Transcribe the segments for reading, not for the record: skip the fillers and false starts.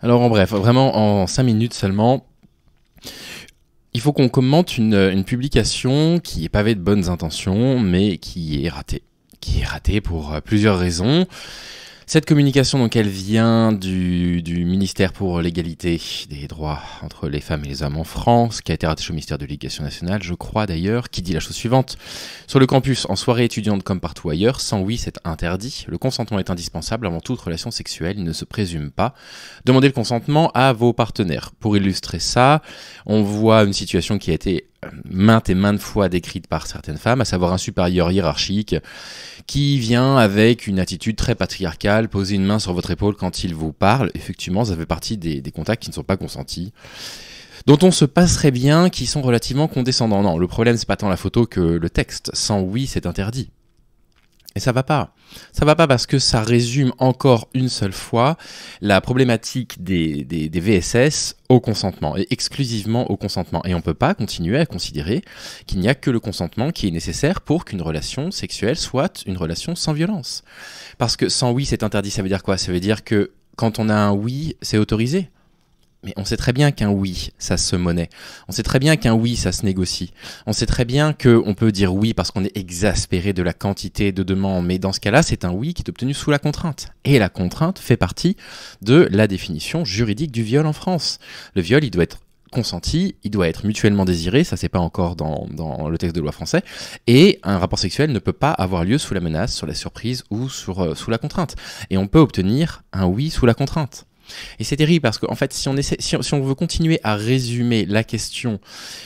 Alors en bref, vraiment en 5 minutes seulement, il faut qu'on commente une publication qui est pavée de bonnes intentions, mais qui est ratée. Qui est ratée pour plusieurs raisons. Cette communication, donc, elle vient du ministère pour l'égalité des droits entre les femmes et les hommes en France, qui a été rattaché au ministère de l'Éducation nationale, je crois d'ailleurs, qui dit la chose suivante. Sur le campus, en soirée étudiante comme partout ailleurs, sans oui, c'est interdit. Le consentement est indispensable avant toute relation sexuelle, il ne se présume pas. Demandez le consentement à vos partenaires. Pour illustrer ça, on voit une situation qui a été maintes et maintes fois décrite par certaines femmes, à savoir un supérieur hiérarchique qui vient avec une attitude très patriarcale, poser une main sur votre épaule quand il vous parle. Effectivement, ça fait partie des contacts qui ne sont pas consentis, dont on se passerait bien, qui sont relativement condescendants. Non, le problème, c'est pas tant la photo que le texte. Sans oui, c'est interdit. Et ça va pas. Ça va pas parce que ça résume encore une seule fois la problématique des VSS au consentement, et exclusivement au consentement. Et on peut pas continuer à considérer qu'il n'y a que le consentement qui est nécessaire pour qu'une relation sexuelle soit une relation sans violence. Parce que sans oui, c'est interdit, ça veut dire quoi ? Ça veut dire que quand on a un oui, c'est autorisé. Mais on sait très bien qu'un oui, ça se monnaie. On sait très bien qu'un oui, ça se négocie. On sait très bien qu'on peut dire oui parce qu'on est exaspéré de la quantité de demandes. Mais dans ce cas-là, c'est un oui qui est obtenu sous la contrainte. Et la contrainte fait partie de la définition juridique du viol en France. Le viol, il doit être consenti, il doit être mutuellement désiré, ça c'est pas encore dans le texte de loi français, et un rapport sexuel ne peut pas avoir lieu sous la menace, sur la surprise ou sous la contrainte. Et on peut obtenir un oui sous la contrainte. Et c'est terrible parce qu'en fait, si on veut continuer à résumer la question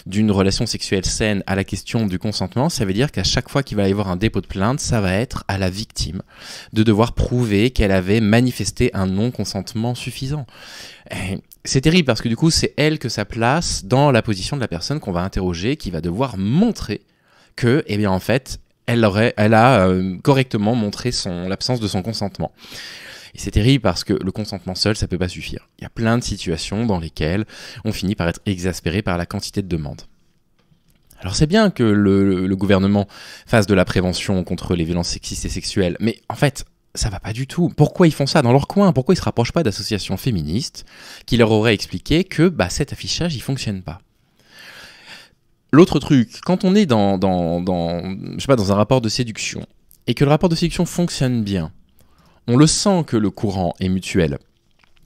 d'une relation sexuelle saine à la question du consentement, ça veut dire qu'à chaque fois qu'il va y avoir un dépôt de plainte, ça va être à la victime de devoir prouver qu'elle avait manifesté un non-consentement suffisant. Et c'est terrible parce que du coup, c'est elle que ça place dans la position de la personne qu'on va interroger, qui va devoir montrer que, eh bien en fait, elle a correctement montré l'absence de son consentement. Et c'est terrible parce que le consentement seul, ça peut pas suffire. Il y a plein de situations dans lesquelles on finit par être exaspéré par la quantité de demandes. Alors c'est bien que le gouvernement fasse de la prévention contre les violences sexistes et sexuelles, mais en fait, ça va pas du tout. Pourquoi ils font ça dans leur coin ? Pourquoi ils se rapprochent pas d'associations féministes qui leur auraient expliqué que cet affichage, il fonctionne pas ? L'autre truc, quand on est dans un rapport de séduction, et que le rapport de séduction fonctionne bien, on le sent que le courant est mutuel.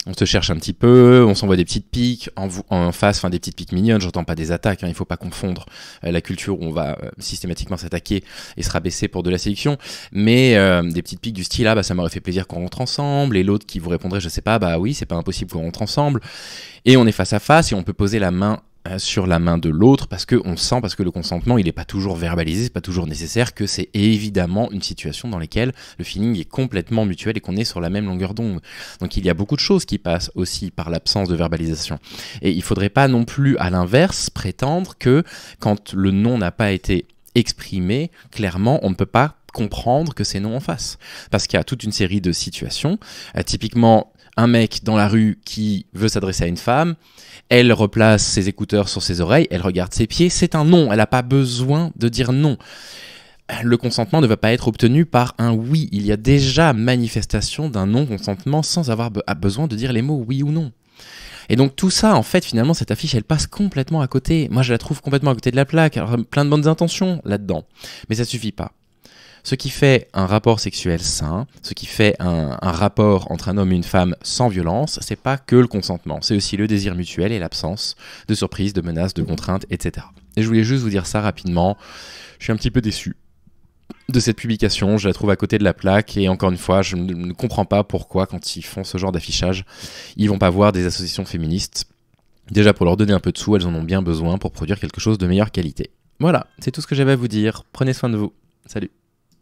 On se cherche un petit peu, on s'envoie des petites piques en face, des petites piques mignonnes, j'entends pas des attaques, il faut pas confondre la culture où on va systématiquement s'attaquer et se rabaisser pour de la séduction, mais des petites piques du style ça m'aurait fait plaisir qu'on rentre ensemble, et l'autre qui vous répondrait je sais pas, oui c'est pas impossible qu'on rentre ensemble, et on est face à face et on peut poser la main sur la main de l'autre parce que le consentement il est pas toujours verbalisé, c'est pas toujours nécessaire, que c'est évidemment une situation dans laquelle le feeling est complètement mutuel et qu'on est sur la même longueur d'onde. Donc il y a beaucoup de choses qui passent aussi par l'absence de verbalisation. Et il faudrait pas non plus à l'inverse prétendre que quand le non n'a pas été exprimé clairement, on ne peut pas comprendre que c'est non en face. Parce qu'il y a toute une série de situations, typiquement un mec dans la rue qui veut s'adresser à une femme, elle replace ses écouteurs sur ses oreilles, elle regarde ses pieds, c'est un non, elle n'a pas besoin de dire non. Le consentement ne va pas être obtenu par un oui, il y a déjà manifestation d'un non-consentement sans avoir besoin de dire les mots oui ou non. Et donc tout ça, en fait, finalement, cette affiche, elle passe complètement à côté. Moi, je la trouve complètement à côté de la plaque. Alors, plein de bonnes intentions là-dedans, mais ça suffit pas. Ce qui fait un rapport sexuel sain, ce qui fait un rapport entre un homme et une femme sans violence, c'est pas que le consentement, c'est aussi le désir mutuel et l'absence de surprise, de menaces, de contraintes, etc. Et je voulais juste vous dire ça rapidement. Je suis un petit peu déçu de cette publication, je la trouve à côté de la plaque, et encore une fois, je ne comprends pas pourquoi, quand ils font ce genre d'affichage, ils vont pas voir des associations féministes. Déjà, pour leur donner un peu de sous, elles en ont bien besoin pour produire quelque chose de meilleure qualité. Voilà, c'est tout ce que j'avais à vous dire. Prenez soin de vous. Salut.